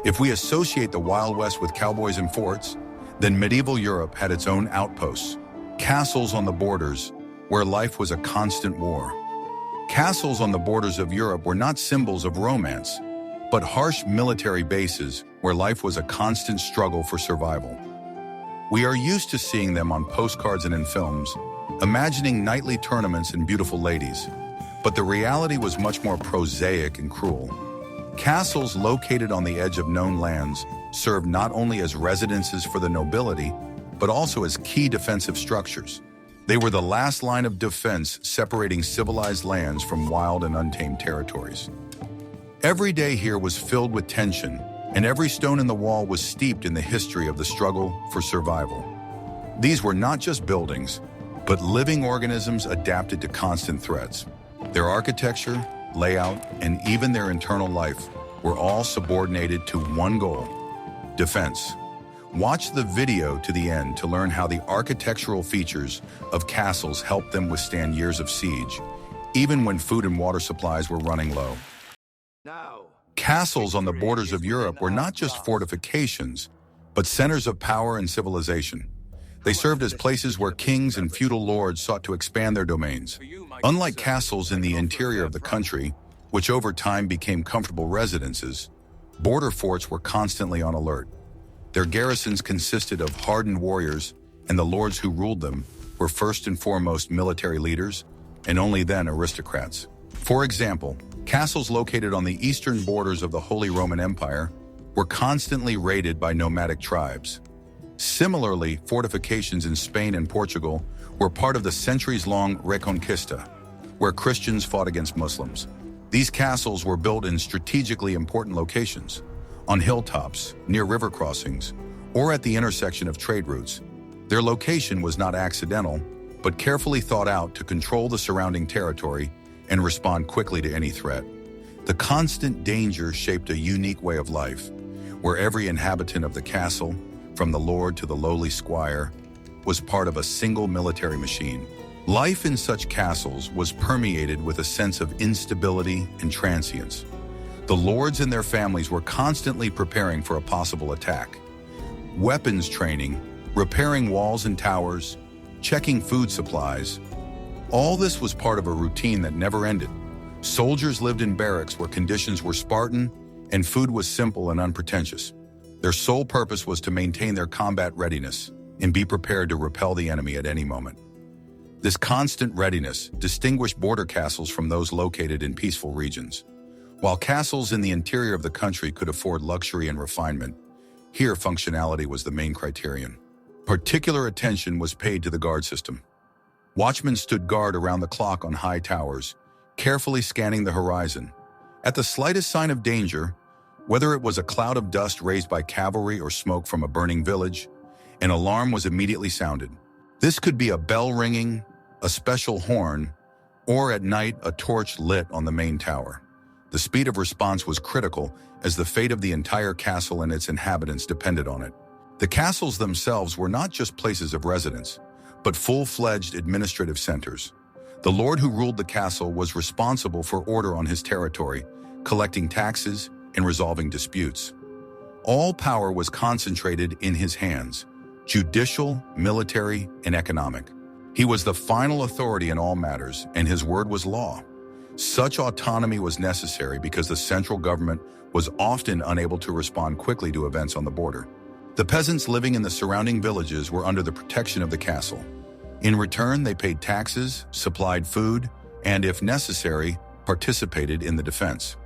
If we associate the Wild West with cowboys and forts, then medieval Europe had its own outposts, castles on the borders, where life was a constant war. Castles on the borders of Europe were not symbols of romance, but harsh military bases where life was a constant struggle for survival. We are used to seeing them on postcards and in films, imagining knightly tournaments and beautiful ladies, but the reality was much more prosaic and cruel. Castles located on the edge of known lands served not only as residences for the nobility, but also as key defensive structures. They were the last line of defense separating civilized lands from wild and untamed territories. Every day here was filled with tension, and every stone in the wall was steeped in the history of the struggle for survival. These were not just buildings, but living organisms adapted to constant threats. Their architecture, layout, and even their internal life were all subordinated to one goal: defense. Watch the video to the end to learn how the architectural features of castles helped them withstand years of siege, even when food and water supplies were running low. Castles on the borders of Europe were not just fortifications, but centers of power and civilization. They served as places where kings and feudal lords sought to expand their domains. Unlike castles in the interior of the country, which over time became comfortable residences, border forts were constantly on alert. Their garrisons consisted of hardened warriors, and the lords who ruled them were first and foremost military leaders, and only then aristocrats. For example, castles located on the eastern borders of the Holy Roman Empire were constantly raided by nomadic tribes. Similarly, fortifications in Spain and Portugal were part of the centuries-long Reconquista, where Christians fought against Muslims. These castles were built in strategically important locations, on hilltops, near river crossings, or at the intersection of trade routes. Their location was not accidental, but carefully thought out to control the surrounding territory and respond quickly to any threat. The constant danger shaped a unique way of life, where every inhabitant of the castle, from the lord to the lowly squire, was part of a single military machine. Life in such castles was permeated with a sense of instability and transience. The lords and their families were constantly preparing for a possible attack. Weapons training, repairing walls and towers, checking food supplies. All this was part of a routine that never ended. Soldiers lived in barracks where conditions were Spartan and food was simple and unpretentious. Their sole purpose was to maintain their combat readiness and be prepared to repel the enemy at any moment. This constant readiness distinguished border castles from those located in peaceful regions. While castles in the interior of the country could afford luxury and refinement, here functionality was the main criterion. Particular attention was paid to the guard system. Watchmen stood guard around the clock on high towers, carefully scanning the horizon. At the slightest sign of danger, whether it was a cloud of dust raised by cavalry or smoke from a burning village, an alarm was immediately sounded. This could be a bell ringing, a special horn, or at night a torch lit on the main tower. The speed of response was critical, as the fate of the entire castle and its inhabitants depended on it. The castles themselves were not just places of residence, but full-fledged administrative centers. The lord who ruled the castle was responsible for order on his territory, collecting taxes and resolving disputes. All power was concentrated in his hands: judicial, military, and economic. He was the final authority in all matters, and his word was law. Such autonomy was necessary because the central government was often unable to respond quickly to events on the border. The peasants living in the surrounding villages were under the protection of the castle. In return, they paid taxes, supplied food, and, if necessary, participated in the defense.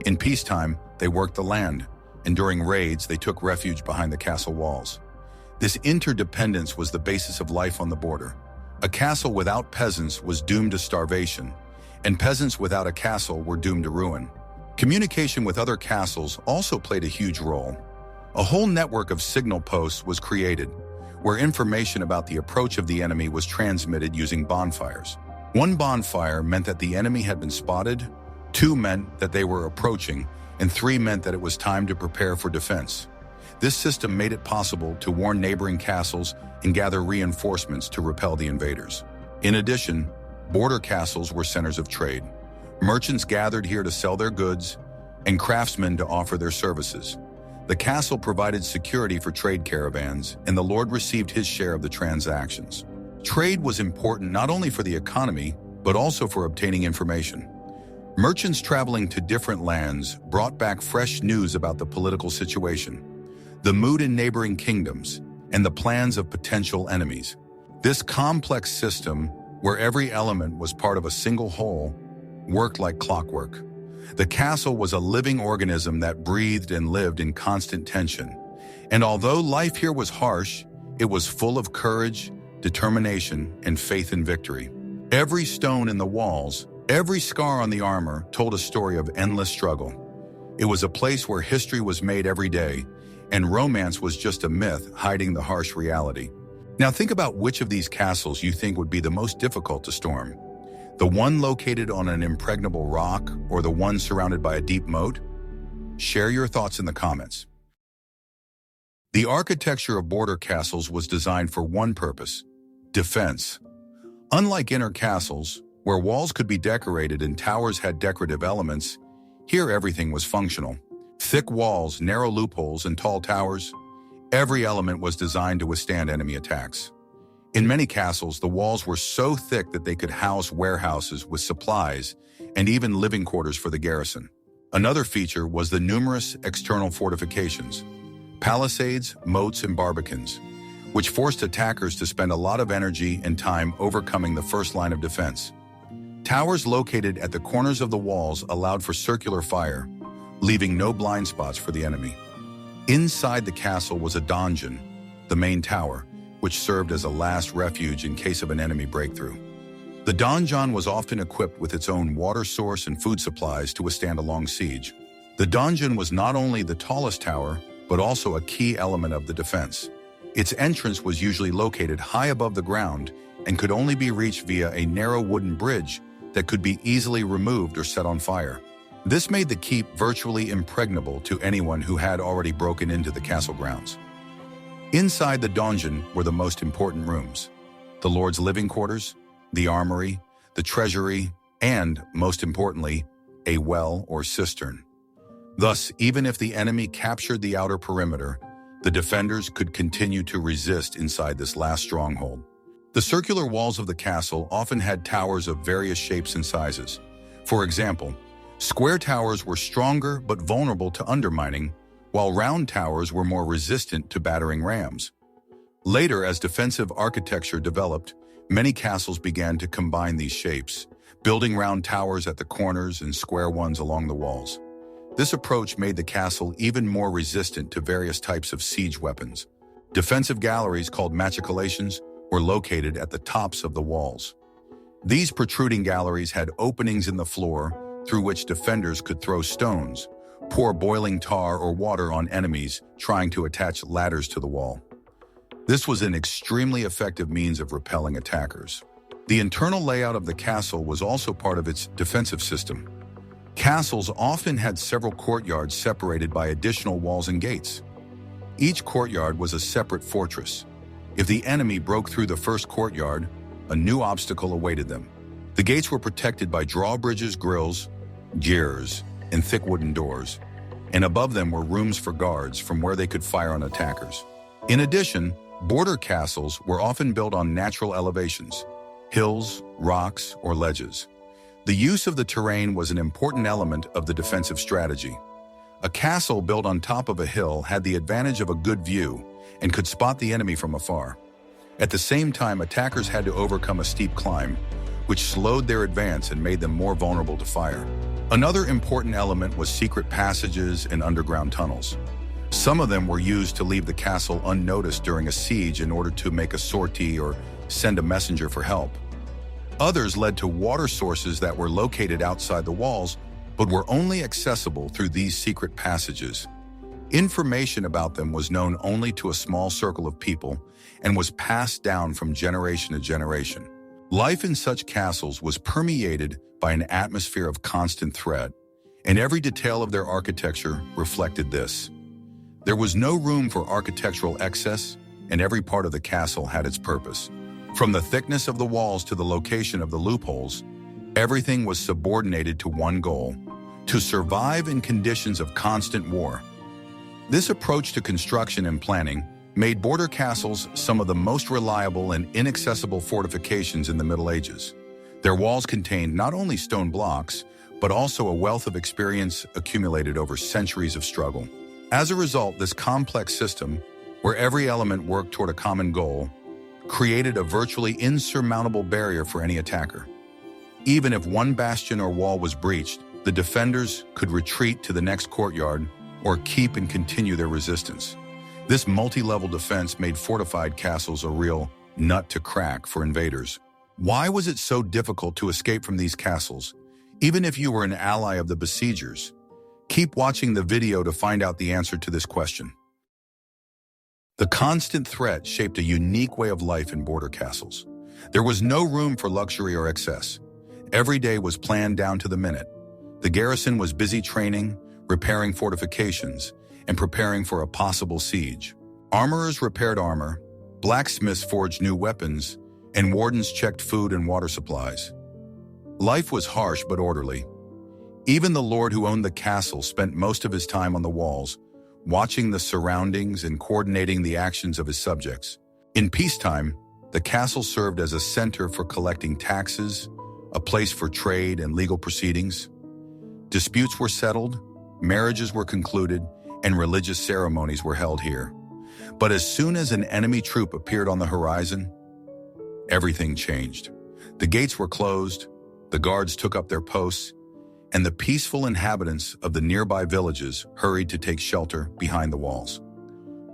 In peacetime, they worked the land, and during raids, they took refuge behind the castle walls. This interdependence was the basis of life on the border. A castle without peasants was doomed to starvation, and peasants without a castle were doomed to ruin. Communication with other castles also played a huge role. A whole network of signal posts was created, where information about the approach of the enemy was transmitted using bonfires. One bonfire meant that the enemy had been spotted, 2 meant that they were approaching, and 3 meant that it was time to prepare for defense. This system made it possible to warn neighboring castles and gather reinforcements to repel the invaders. In addition, border castles were centers of trade. Merchants gathered here to sell their goods, and craftsmen to offer their services. The castle provided security for trade caravans, and the lord received his share of the transactions. Trade was important not only for the economy, but also for obtaining information. Merchants traveling to different lands brought back fresh news about the political situation, the mood in neighboring kingdoms, and the plans of potential enemies. This complex system, where every element was part of a single whole, worked like clockwork. The castle was a living organism that breathed and lived in constant tension. And although life here was harsh, it was full of courage, determination, and faith in victory. Every stone in the walls, every scar on the armor told a story of endless struggle. It was a place where history was made every day, and romance was just a myth hiding the harsh reality. Now think about which of these castles you think would be the most difficult to storm. The one located on an impregnable rock, or the one surrounded by a deep moat? Share your thoughts in the comments. The architecture of border castles was designed for one purpose: defense. Unlike inner castles, where walls could be decorated and towers had decorative elements, here everything was functional. Thick walls, narrow loopholes, and tall towers, every element was designed to withstand enemy attacks. In many castles, the walls were so thick that they could house warehouses with supplies and even living quarters for the garrison. Another feature was the numerous external fortifications, palisades, moats, and barbicans, which forced attackers to spend a lot of energy and time overcoming the first line of defense. Towers located at the corners of the walls allowed for circular fire, leaving no blind spots for the enemy. Inside the castle was a donjon, the main tower, which served as a last refuge in case of an enemy breakthrough. The donjon was often equipped with its own water source and food supplies to withstand a long siege. The donjon was not only the tallest tower, but also a key element of the defense. Its entrance was usually located high above the ground and could only be reached via a narrow wooden bridge that could be easily removed or set on fire. This made the keep virtually impregnable to anyone who had already broken into the castle grounds. Inside the donjon were the most important rooms: the lord's living quarters, the armory, the treasury, and, most importantly, a well or cistern. Thus, even if the enemy captured the outer perimeter, the defenders could continue to resist inside this last stronghold. The circular walls of the castle often had towers of various shapes and sizes. For example, square towers were stronger but vulnerable to undermining, while round towers were more resistant to battering rams. Later, as defensive architecture developed, many castles began to combine these shapes, building round towers at the corners and square ones along the walls. This approach made the castle even more resistant to various types of siege weapons. Defensive galleries, called machicolations, were located at the tops of the walls. These protruding galleries had openings in the floor through which defenders could throw stones, pour boiling tar or water on enemies trying to attach ladders to the wall. This was an extremely effective means of repelling attackers. The internal layout of the castle was also part of its defensive system. Castles often had several courtyards separated by additional walls and gates. Each courtyard was a separate fortress. If the enemy broke through the first courtyard, a new obstacle awaited them. The gates were protected by drawbridges, grills, jeers, and thick wooden doors, and above them were rooms for guards from where they could fire on attackers. In addition, border castles were often built on natural elevations, hills, rocks, or ledges. The use of the terrain was an important element of the defensive strategy. A castle built on top of a hill had the advantage of a good view and could spot the enemy from afar. At the same time, attackers had to overcome a steep climb, which slowed their advance and made them more vulnerable to fire. Another important element was secret passages and underground tunnels. Some of them were used to leave the castle unnoticed during a siege in order to make a sortie or send a messenger for help. Others led to water sources that were located outside the walls, but were only accessible through these secret passages. Information about them was known only to a small circle of people and was passed down from generation to generation. Life in such castles was permeated by an atmosphere of constant threat, and every detail of their architecture reflected this. There was no room for architectural excess, and every part of the castle had its purpose. From the thickness of the walls to the location of the loopholes, everything was subordinated to one goal: to survive in conditions of constant war. This approach to construction and planning made border castles some of the most reliable and inaccessible fortifications in the Middle Ages. Their walls contained not only stone blocks, but also a wealth of experience accumulated over centuries of struggle. As a result, this complex system, where every element worked toward a common goal, created a virtually insurmountable barrier for any attacker. Even if one bastion or wall was breached, the defenders could retreat to the next courtyard or keep and continue their resistance. This multi-level defense made fortified castles a real nut to crack for invaders. Why was it so difficult to escape from these castles, even if you were an ally of the besiegers? Keep watching the video to find out the answer to this question. The constant threat shaped a unique way of life in border castles. There was no room for luxury or excess. Every day was planned down to the minute. The garrison was busy training, repairing fortifications, and preparing for a possible siege. Armorers repaired armor, blacksmiths forged new weapons, and wardens checked food and water supplies. Life was harsh but orderly. Even the lord who owned the castle spent most of his time on the walls, watching the surroundings and coordinating the actions of his subjects. In peacetime, the castle served as a center for collecting taxes, a place for trade and legal proceedings. Disputes were settled, marriages were concluded, and religious ceremonies were held here. But as soon as an enemy troop appeared on the horizon, everything changed. The gates were closed, the guards took up their posts, and the peaceful inhabitants of the nearby villages hurried to take shelter behind the walls.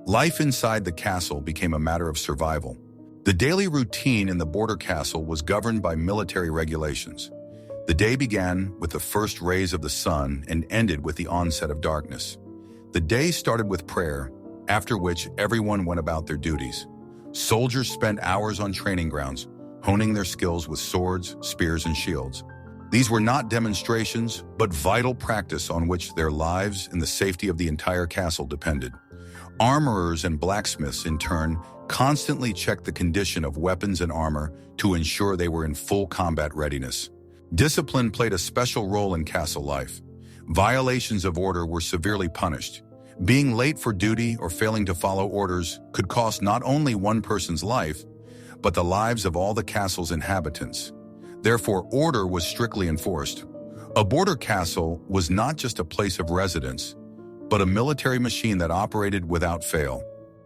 Life inside the castle became a matter of survival. The daily routine in the border castle was governed by military regulations. The day began with the first rays of the sun and ended with the onset of darkness. The day started with prayer, after which everyone went about their duties. Soldiers spent hours on training grounds, honing their skills with swords, spears, and shields. These were not demonstrations, but vital practice on which their lives and the safety of the entire castle depended. Armorers and blacksmiths, in turn, constantly checked the condition of weapons and armor to ensure they were in full combat readiness. Discipline played a special role in castle life. Violations of order were severely punished. Being late for duty or failing to follow orders could cost not only one person's life, but the lives of all the castle's inhabitants. Therefore, order was strictly enforced. A border castle was not just a place of residence, but a military machine that operated without fail.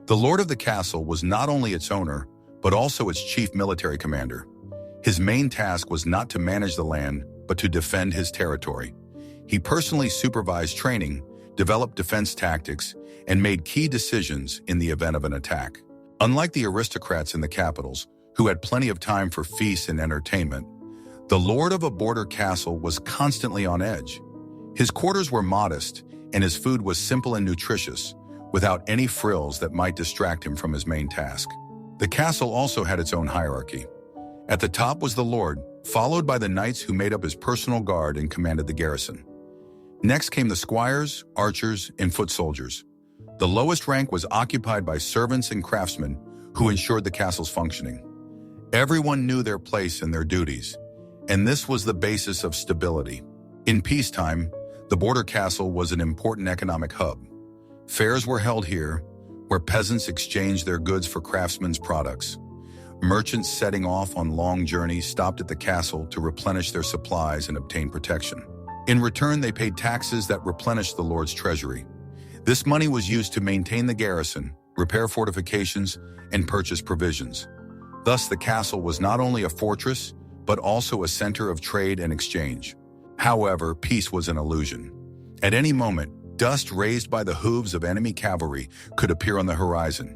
The lord of the castle was not only its owner, but also its chief military commander. His main task was not to manage the land, but to defend his territory. He personally supervised training, developed defense tactics, and made key decisions in the event of an attack. Unlike the aristocrats in the capitals, who had plenty of time for feasts and entertainment, the lord of a border castle was constantly on edge. His quarters were modest, and his food was simple and nutritious, without any frills that might distract him from his main task. The castle also had its own hierarchy. At the top was the lord, followed by the knights who made up his personal guard and commanded the garrison. Next came the squires, archers, and foot soldiers. The lowest rank was occupied by servants and craftsmen who ensured the castle's functioning. Everyone knew their place and their duties, and this was the basis of stability. In peacetime, the border castle was an important economic hub. Fairs were held here, where peasants exchanged their goods for craftsmen's products. Merchants setting off on long journeys stopped at the castle to replenish their supplies and obtain protection. In return, they paid taxes that replenished the lord's treasury. This money was used to maintain the garrison, repair fortifications, and purchase provisions. Thus, the castle was not only a fortress, but also a center of trade and exchange. However, peace was an illusion. At any moment, dust raised by the hooves of enemy cavalry could appear on the horizon,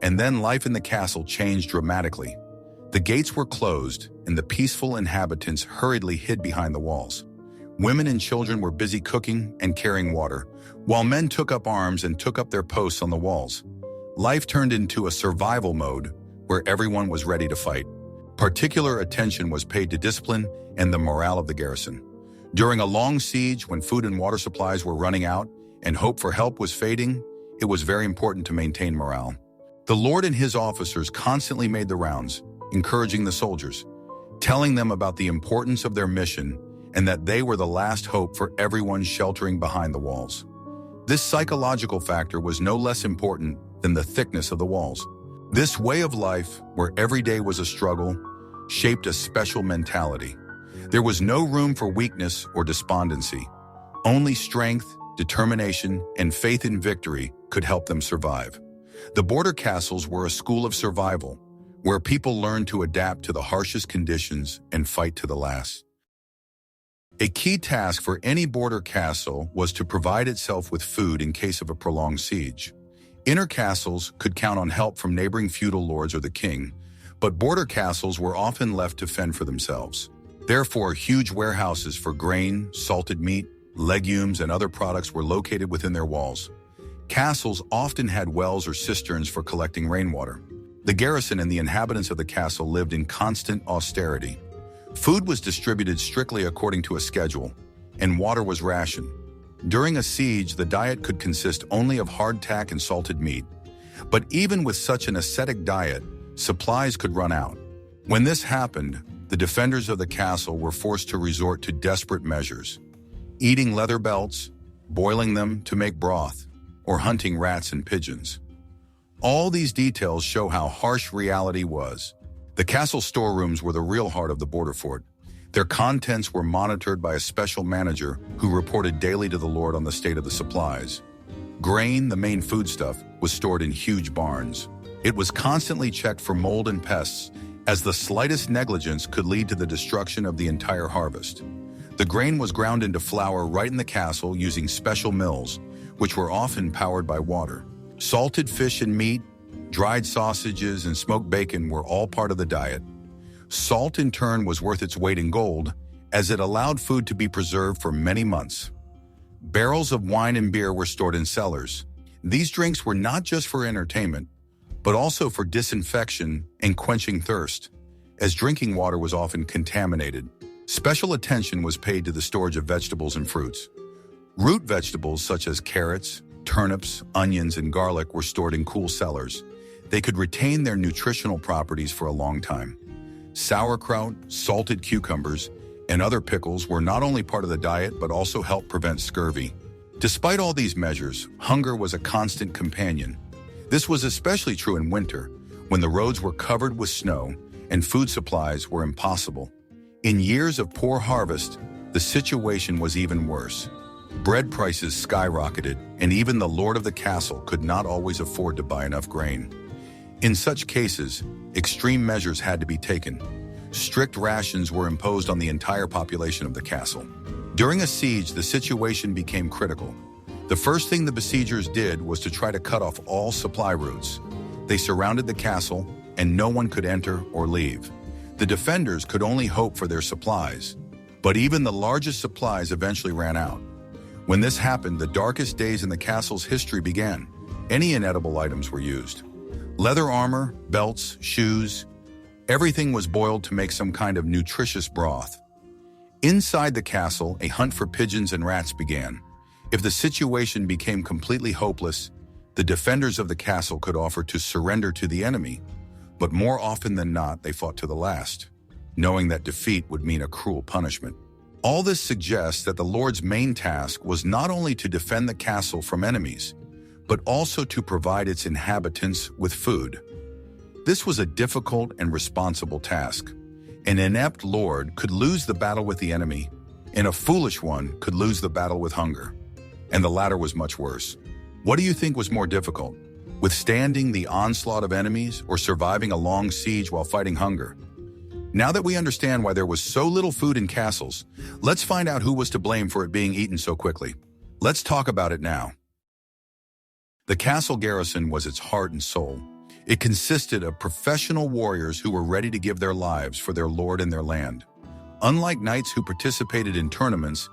and then life in the castle changed dramatically. The gates were closed, and the peaceful inhabitants hurriedly hid behind the walls. Women and children were busy cooking and carrying water, while men took up arms and took up their posts on the walls. Life turned into a survival mode where everyone was ready to fight. Particular attention was paid to discipline and the morale of the garrison. During a long siege, when food and water supplies were running out and hope for help was fading, it was very important to maintain morale. The lord and his officers constantly made the rounds, encouraging the soldiers, telling them about the importance of their mission and that they were the last hope for everyone sheltering behind the walls. This psychological factor was no less important than the thickness of the walls. This way of life, where every day was a struggle, shaped a special mentality. There was no room for weakness or despondency. Only strength, determination, and faith in victory could help them survive. The border castles were a school of survival, where people learned to adapt to the harshest conditions and fight to the last. A key task for any border castle was to provide itself with food in case of a prolonged siege. Inner castles could count on help from neighboring feudal lords or the king, but border castles were often left to fend for themselves. Therefore, huge warehouses for grain, salted meat, legumes, and other products were located within their walls. Castles often had wells or cisterns for collecting rainwater. The garrison and the inhabitants of the castle lived in constant austerity. Food was distributed strictly according to a schedule, and water was rationed. During a siege, the diet could consist only of hardtack and salted meat. But even with such an ascetic diet, supplies could run out. When this happened, the defenders of the castle were forced to resort to desperate measures: eating leather belts, boiling them to make broth, or hunting rats and pigeons. All these details show how harsh reality was. The castle storerooms were the real heart of the border fort. Their contents were monitored by a special manager who reported daily to the lord on the state of the supplies. Grain, the main foodstuff, was stored in huge barns. It was constantly checked for mold and pests, as the slightest negligence could lead to the destruction of the entire harvest. The grain was ground into flour right in the castle using special mills, which were often powered by water. Salted fish and meat, dried sausages, and smoked bacon were all part of the diet. Salt, in turn, was worth its weight in gold, as it allowed food to be preserved for many months. Barrels of wine and beer were stored in cellars. These drinks were not just for entertainment, but also for disinfection and quenching thirst, as drinking water was often contaminated. Special attention was paid to the storage of vegetables and fruits. Root vegetables such as carrots, turnips, onions, and garlic were stored in cool cellars. They could retain their nutritional properties for a long time. Sauerkraut, salted cucumbers, and other pickles were not only part of the diet but also helped prevent scurvy. Despite all these measures, hunger was a constant companion. This was especially true in winter, when the roads were covered with snow and food supplies were impossible. In years of poor harvest, the situation was even worse. Bread prices skyrocketed, and even the lord of the castle could not always afford to buy enough grain. In such cases, extreme measures had to be taken. Strict rations were imposed on the entire population of the castle. During a siege, the situation became critical. The first thing the besiegers did was to try to cut off all supply routes. They surrounded the castle, and no one could enter or leave. The defenders could only hope for their supplies, but even the largest supplies eventually ran out. When this happened, the darkest days in the castle's history began. Any inedible items were used. Leather armor, belts, shoes, everything was boiled to make some kind of nutritious broth. Inside the castle, a hunt for pigeons and rats began. If the situation became completely hopeless, the defenders of the castle could offer to surrender to the enemy, but more often than not, they fought to the last, knowing that defeat would mean a cruel punishment. All this suggests that the lord's main task was not only to defend the castle from enemies, but also to provide its inhabitants with food. This was a difficult and responsible task. An inept lord could lose the battle with the enemy, and a foolish one could lose the battle with hunger. And the latter was much worse. What do you think was more difficult? Withstanding the onslaught of enemies or surviving a long siege while fighting hunger? Now that we understand why there was so little food in castles, let's find out who was to blame for it being eaten so quickly. Let's talk about it now. The castle garrison was its heart and soul. It consisted of professional warriors who were ready to give their lives for their lord and their land. Unlike knights who participated in tournaments,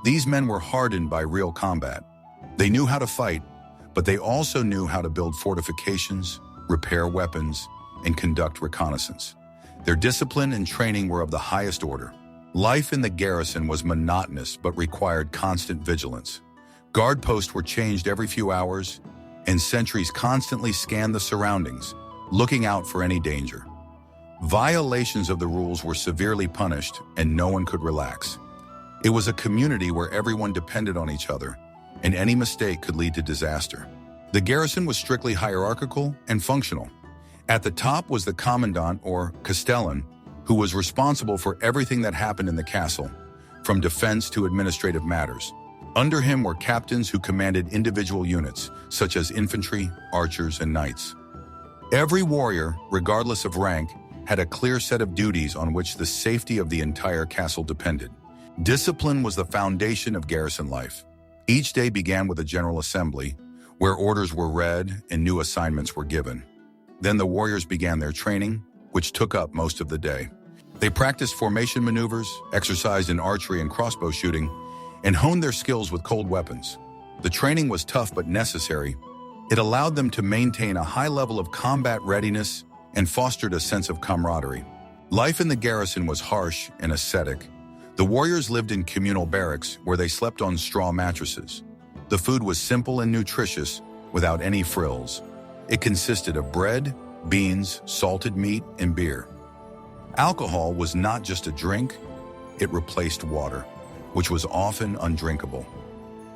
these men were hardened by real combat. They knew how to fight, but they also knew how to build fortifications, repair weapons, and conduct reconnaissance. Their discipline and training were of the highest order. Life in the garrison was monotonous but required constant vigilance. Guard posts were changed every few hours, and sentries constantly scanned the surroundings, looking out for any danger. Violations of the rules were severely punished, and no one could relax. It was a community where everyone depended on each other, and any mistake could lead to disaster. The garrison was strictly hierarchical and functional. At the top was the commandant or castellan, who was responsible for everything that happened in the castle, from defense to administrative matters. Under him were captains who commanded individual units, such as infantry, archers, and knights. Every warrior, regardless of rank, had a clear set of duties on which the safety of the entire castle depended. Discipline was the foundation of garrison life. Each day began with a general assembly, where orders were read and new assignments were given. Then the warriors began their training, which took up most of the day. They practiced formation maneuvers, exercised in archery and crossbow shooting, and honed their skills with cold weapons. The training was tough but necessary. It allowed them to maintain a high level of combat readiness and fostered a sense of camaraderie. Life in the garrison was harsh and ascetic. The warriors lived in communal barracks where they slept on straw mattresses. The food was simple and nutritious, without any frills. It consisted of bread, beans, salted meat, and beer. Alcohol was not just a drink, it replaced water, which was often undrinkable.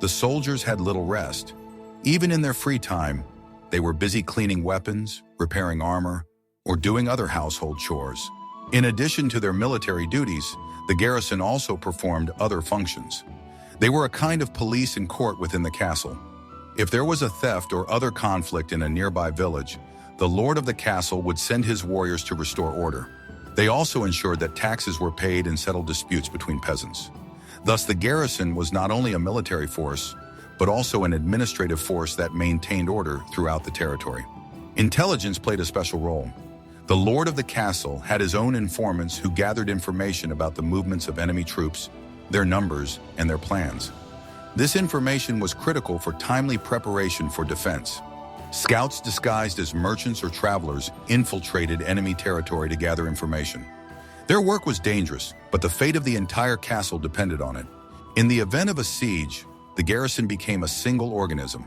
The soldiers had little rest. Even in their free time, they were busy cleaning weapons, repairing armor, or doing other household chores. In addition to their military duties, the garrison also performed other functions. They were a kind of police and court within the castle. If there was a theft or other conflict in a nearby village, the lord of the castle would send his warriors to restore order. They also ensured that taxes were paid and settled disputes between peasants. Thus, the garrison was not only a military force, but also an administrative force that maintained order throughout the territory. Intelligence played a special role. The lord of the castle had his own informants who gathered information about the movements of enemy troops, their numbers, and their plans. This information was critical for timely preparation for defense. Scouts disguised as merchants or travelers infiltrated enemy territory to gather information. Their work was dangerous, but the fate of the entire castle depended on it. In the event of a siege, the garrison became a single organism.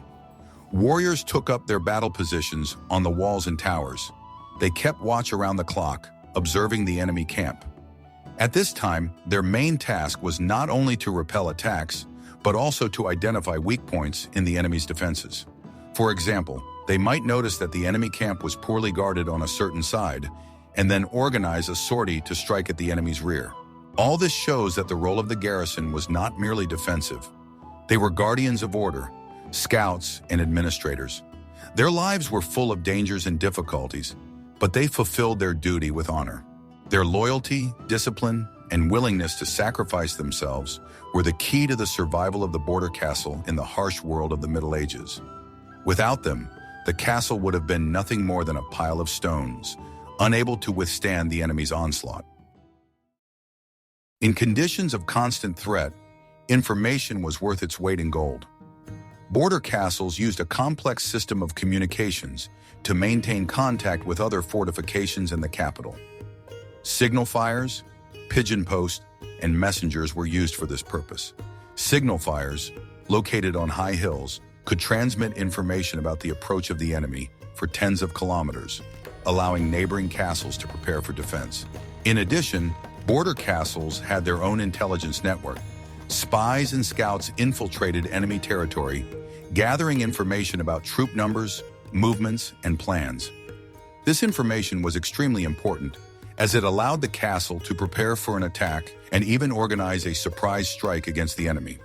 Warriors took up their battle positions on the walls and towers. They kept watch around the clock, observing the enemy camp. At this time, their main task was not only to repel attacks, but also to identify weak points in the enemy's defenses. For example, they might notice that the enemy camp was poorly guarded on a certain side, and then organize a sortie to strike at the enemy's rear. All this shows that the role of the garrison was not merely defensive. They were guardians of order, scouts, and administrators. Their lives were full of dangers and difficulties, but they fulfilled their duty with honor. Their loyalty, discipline, and willingness to sacrifice themselves were the key to the survival of the border castle in the harsh world of the Middle Ages. Without them, the castle would have been nothing more than a pile of stones, unable to withstand the enemy's onslaught. In conditions of constant threat, information was worth its weight in gold. Border castles used a complex system of communications to maintain contact with other fortifications in the capital. Signal fires, pigeon posts, and messengers were used for this purpose. Signal fires, located on high hills, could transmit information about the approach of the enemy for tens of kilometers, allowing neighboring castles to prepare for defense. In addition, border castles had their own intelligence network. Spies and scouts infiltrated enemy territory, gathering information about troop numbers, movements, and plans. This information was extremely important, as it allowed the castle to prepare for an attack and even organize a surprise strike against the enemy.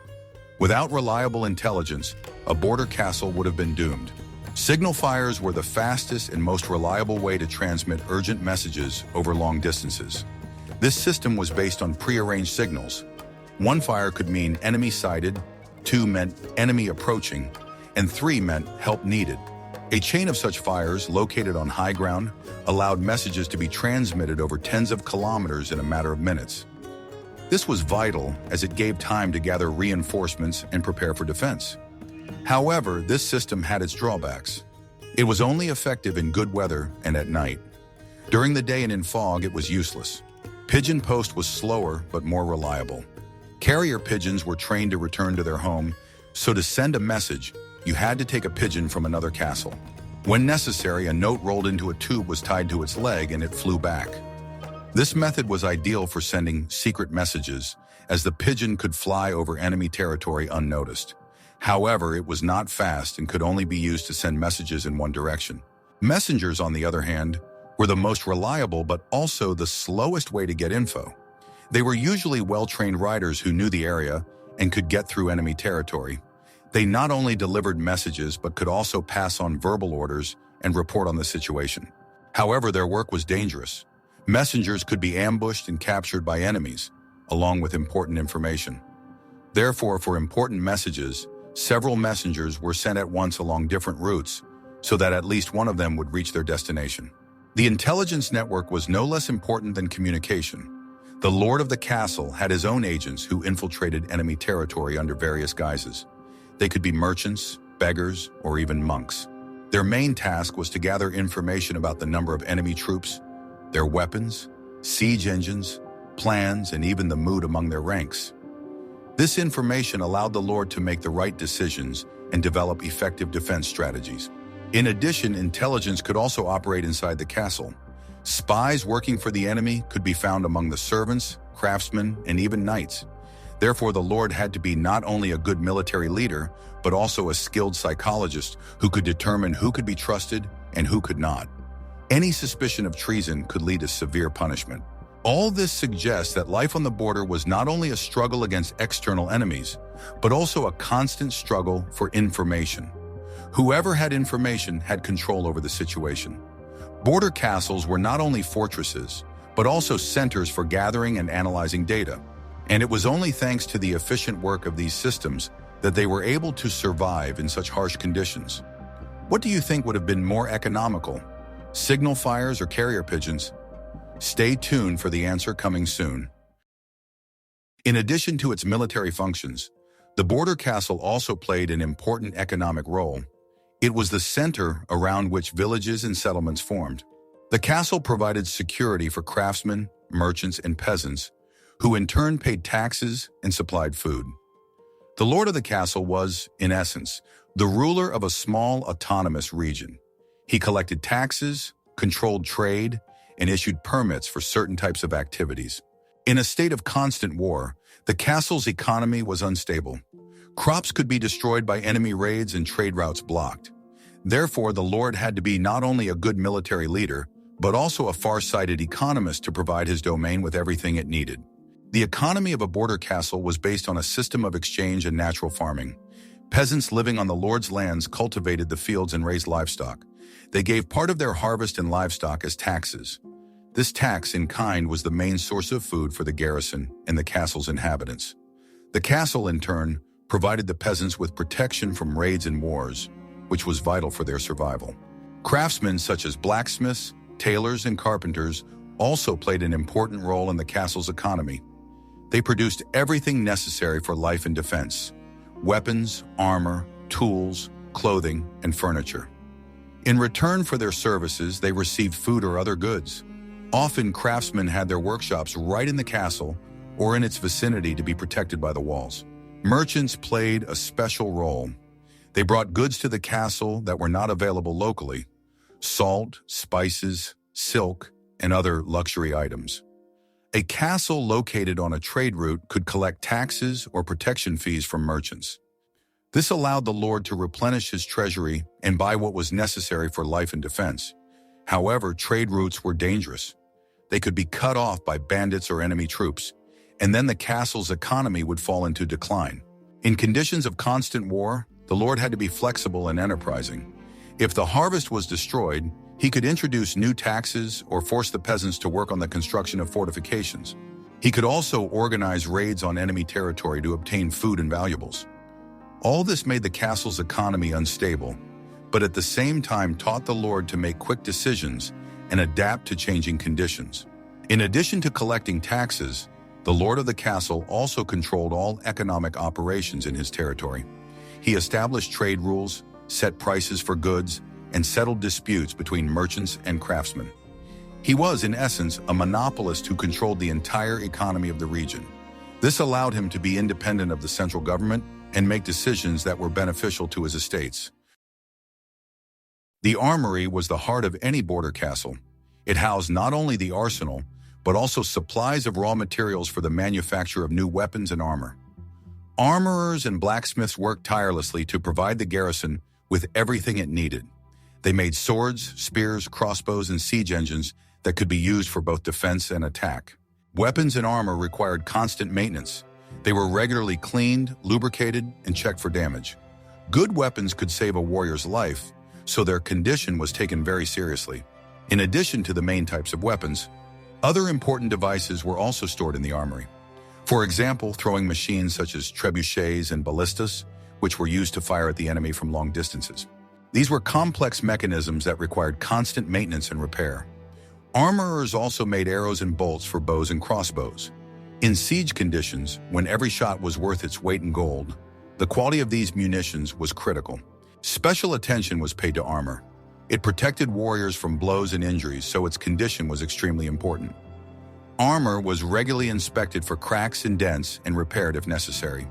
Without reliable intelligence, a border castle would have been doomed. Signal fires were the fastest and most reliable way to transmit urgent messages over long distances. This system was based on prearranged signals. One fire could mean enemy sighted, 2 meant enemy approaching, and 3 meant help needed. A chain of such fires, located on high ground, allowed messages to be transmitted over tens of kilometers in a matter of minutes. This was vital as it gave time to gather reinforcements and prepare for defense. However, this system had its drawbacks. It was only effective in good weather and at night. During the day and in fog, it was useless. Pigeon post was slower but more reliable. Carrier pigeons were trained to return to their home, so to send a message, you had to take a pigeon from another castle. When necessary, a note rolled into a tube was tied to its leg and it flew back. This method was ideal for sending secret messages, as the pigeon could fly over enemy territory unnoticed. However, it was not fast and could only be used to send messages in one direction. Messengers, on the other hand, were the most reliable but also the slowest way to get info. They were usually well-trained riders who knew the area and could get through enemy territory. They not only delivered messages but could also pass on verbal orders and report on the situation. However, their work was dangerous. Messengers could be ambushed and captured by enemies, along with important information. Therefore, for important messages, several messengers were sent at once along different routes so that at least one of them would reach their destination. The intelligence network was no less important than communication. The lord of the castle had his own agents who infiltrated enemy territory under various guises. They could be merchants, beggars, or even monks. Their main task was to gather information about the number of enemy troops, their weapons, siege engines, plans, and even the mood among their ranks. This information allowed the lord to make the right decisions and develop effective defense strategies. In addition, intelligence could also operate inside the castle. Spies working for the enemy could be found among the servants, craftsmen, and even knights. Therefore, the lord had to be not only a good military leader, but also a skilled psychologist who could determine who could be trusted and who could not. Any suspicion of treason could lead to severe punishment. All this suggests that life on the border was not only a struggle against external enemies, but also a constant struggle for information. Whoever had information had control over the situation. Border castles were not only fortresses, but also centers for gathering and analyzing data. And it was only thanks to the efficient work of these systems that they were able to survive in such harsh conditions. What do you think would have been more economical? Signal fires or carrier pigeons? Stay tuned for the answer coming soon. In addition to its military functions, the border castle also played an important economic role. It was the center around which villages and settlements formed. The castle provided security for craftsmen, merchants, and peasants, who in turn paid taxes and supplied food. The lord of the castle was, in essence, the ruler of a small autonomous region. He collected taxes, controlled trade, and issued permits for certain types of activities. In a state of constant war, the castle's economy was unstable. Crops could be destroyed by enemy raids and trade routes blocked. Therefore, the lord had to be not only a good military leader, but also a far-sighted economist to provide his domain with everything it needed. The economy of a border castle was based on a system of exchange and natural farming. Peasants living on the lord's lands cultivated the fields and raised livestock. They gave part of their harvest and livestock as taxes. This tax in kind was the main source of food for the garrison and the castle's inhabitants. The castle, in turn, provided the peasants with protection from raids and wars, which was vital for their survival. Craftsmen such as blacksmiths, tailors, and carpenters also played an important role in the castle's economy. They produced everything necessary for life and defense: weapons, armor, tools, clothing, and furniture. In return for their services, they received food or other goods. Often, craftsmen had their workshops right in the castle or in its vicinity to be protected by the walls. Merchants played a special role. They brought goods to the castle that were not available locally: salt, spices, silk, and other luxury items. A castle located on a trade route could collect taxes or protection fees from merchants. This allowed the lord to replenish his treasury and buy what was necessary for life and defense. However, trade routes were dangerous. They could be cut off by bandits or enemy troops, and then the castle's economy would fall into decline. In conditions of constant war, the lord had to be flexible and enterprising. If the harvest was destroyed, he could introduce new taxes or force the peasants to work on the construction of fortifications. He could also organize raids on enemy territory to obtain food and valuables. All this made the castle's economy unstable, but at the same time taught the lord to make quick decisions and adapt to changing conditions. In addition to collecting taxes, the lord of the castle also controlled all economic operations in his territory. He established trade rules, set prices for goods, and settled disputes between merchants and craftsmen. He was, in essence, a monopolist who controlled the entire economy of the region. This allowed him to be independent of the central government and make decisions that were beneficial to his estates. The armory was the heart of any border castle. It housed not only the arsenal, but also supplies of raw materials for the manufacture of new weapons and armor. Armorers and blacksmiths worked tirelessly to provide the garrison with everything it needed. They made swords, spears, crossbows, and siege engines that could be used for both defense and attack. Weapons and armor required constant maintenance. They were regularly cleaned, lubricated, and checked for damage. Good weapons could save a warrior's life, so their condition was taken very seriously. In addition to the main types of weapons, other important devices were also stored in the armory. For example, throwing machines such as trebuchets and ballistas, which were used to fire at the enemy from long distances. These were complex mechanisms that required constant maintenance and repair. Armorers also made arrows and bolts for bows and crossbows. In siege conditions, when every shot was worth its weight in gold, the quality of these munitions was critical. Special attention was paid to armor. It protected warriors from blows and injuries, so its condition was extremely important. Armor was regularly inspected for cracks and dents and repaired if necessary.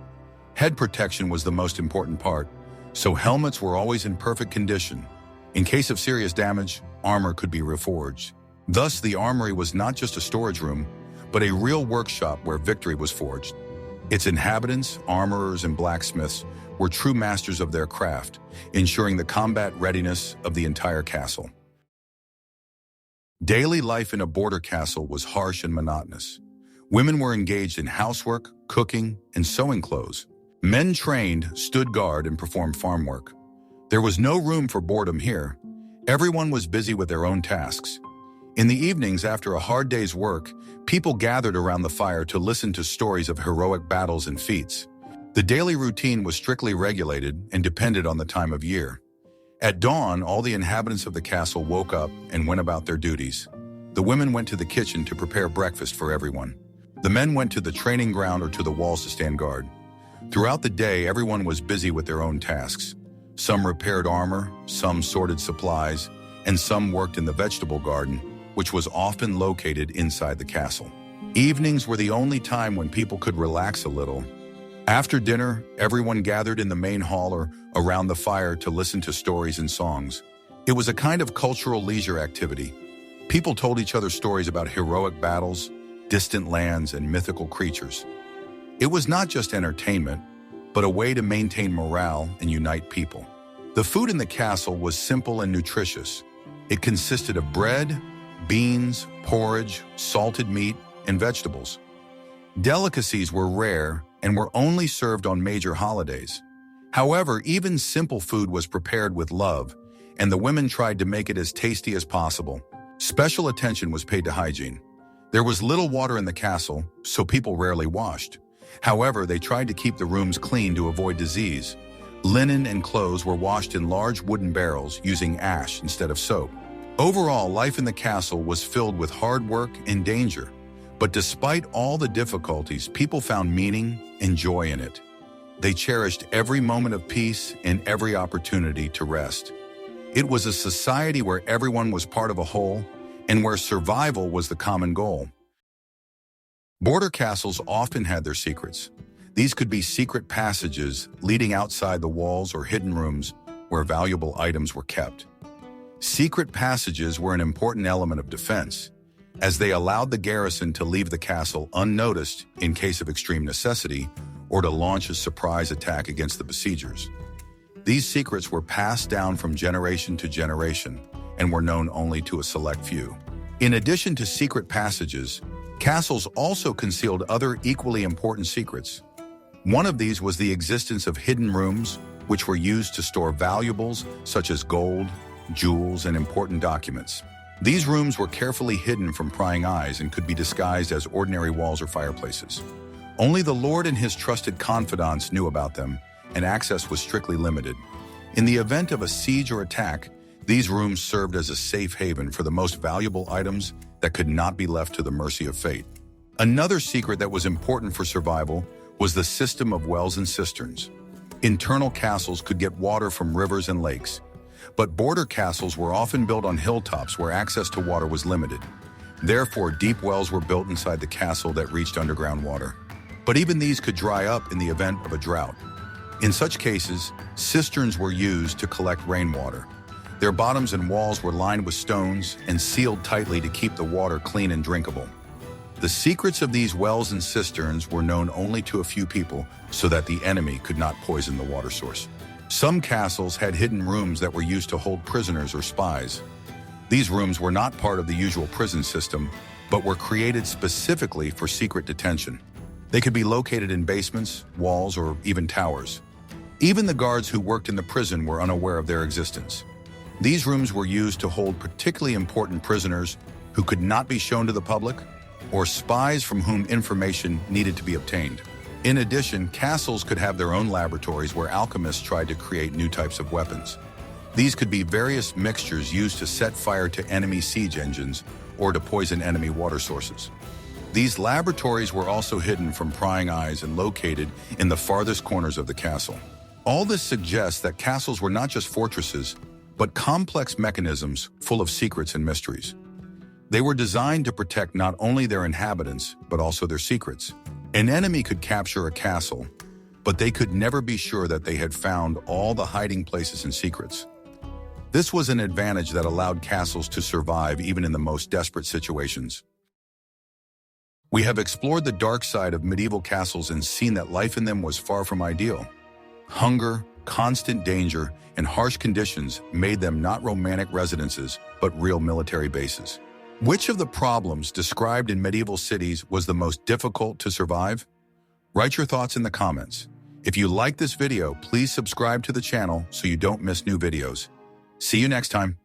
Head protection was the most important part, so helmets were always in perfect condition. In case of serious damage, armor could be reforged. Thus, the armory was not just a storage room, but a real workshop where victory was forged. Its inhabitants, armorers, and blacksmiths were true masters of their craft, ensuring the combat readiness of the entire castle. Daily life in a border castle was harsh and monotonous. Women were engaged in housework, cooking, and sewing clothes. Men trained, stood guard, and performed farm work. There was no room for boredom here. Everyone was busy with their own tasks. In the evenings after a hard day's work, people gathered around the fire to listen to stories of heroic battles and feats. The daily routine was strictly regulated and depended on the time of year. At dawn, all the inhabitants of the castle woke up and went about their duties. The women went to the kitchen to prepare breakfast for everyone. The men went to the training ground or to the walls to stand guard. Throughout the day, everyone was busy with their own tasks. Some repaired armor, some sorted supplies, and some worked in the vegetable garden, which was often located inside the castle. Evenings were the only time when people could relax a little. After dinner, everyone gathered in the main hall or around the fire to listen to stories and songs. It was a kind of cultural leisure activity. People told each other stories about heroic battles, distant lands, and mythical creatures. It was not just entertainment, but a way to maintain morale and unite people. The food in the castle was simple and nutritious. It consisted of bread, beans, porridge, salted meat, and vegetables. Delicacies were rare and were only served on major holidays. However, even simple food was prepared with love, and the women tried to make it as tasty as possible. Special attention was paid to hygiene. There was little water in the castle, so people rarely washed. However, they tried to keep the rooms clean to avoid disease. Linen and clothes were washed in large wooden barrels using ash instead of soap. Overall, life in the castle was filled with hard work and danger. But despite all the difficulties, people found meaning and joy in it. They cherished every moment of peace and every opportunity to rest. It was a society where everyone was part of a whole and where survival was the common goal. Border castles often had their secrets. These could be secret passages leading outside the walls or hidden rooms where valuable items were kept. Secret passages were an important element of defense, as they allowed the garrison to leave the castle unnoticed in case of extreme necessity or to launch a surprise attack against the besiegers. These secrets were passed down from generation to generation and were known only to a select few. In addition to secret passages, castles also concealed other equally important secrets. One of these was the existence of hidden rooms, which were used to store valuables such as gold, jewels, and important documents. These rooms were carefully hidden from prying eyes and could be disguised as ordinary walls or fireplaces. Only the Lord and his trusted confidants knew about them, and access was strictly limited. In the event of a siege or attack, these rooms served as a safe haven for the most valuable items that could not be left to the mercy of fate. Another secret that was important for survival was the system of wells and cisterns. Internal castles could get water from rivers and lakes, but border castles were often built on hilltops where access to water was limited. Therefore, deep wells were built inside the castle that reached underground water. But even these could dry up in the event of a drought. In such cases, cisterns were used to collect rainwater. Their bottoms and walls were lined with stones and sealed tightly to keep the water clean and drinkable. The secrets of these wells and cisterns were known only to a few people so that the enemy could not poison the water source. Some castles had hidden rooms that were used to hold prisoners or spies. These rooms were not part of the usual prison system, but were created specifically for secret detention. They could be located in basements, walls, or even towers. Even the guards who worked in the prison were unaware of their existence. These rooms were used to hold particularly important prisoners who could not be shown to the public, or spies from whom information needed to be obtained. In addition, castles could have their own laboratories where alchemists tried to create new types of weapons. These could be various mixtures used to set fire to enemy siege engines or to poison enemy water sources. These laboratories were also hidden from prying eyes and located in the farthest corners of the castle. All this suggests that castles were not just fortresses, but complex mechanisms full of secrets and mysteries. They were designed to protect not only their inhabitants, but also their secrets. An enemy could capture a castle, but they could never be sure that they had found all the hiding places and secrets. This was an advantage that allowed castles to survive even in the most desperate situations. We have explored the dark side of medieval castles and seen that life in them was far from ideal. Hunger, constant danger, and harsh conditions made them not romantic residences, but real military bases. Which of the problems described in medieval cities was the most difficult to survive? Write your thoughts in the comments. If you like this video, please subscribe to the channel so you don't miss new videos. See you next time.